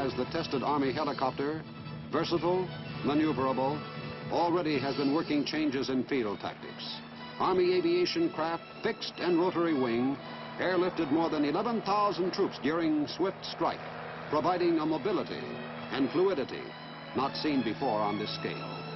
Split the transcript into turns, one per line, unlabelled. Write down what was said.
as the tested Army helicopter, versatile, maneuverable, already has been working changes in field tactics. Army aviation craft, fixed and rotary wing, airlifted more than 11,000 troops during swift strike, providing a mobility and fluidity not seen before on this scale.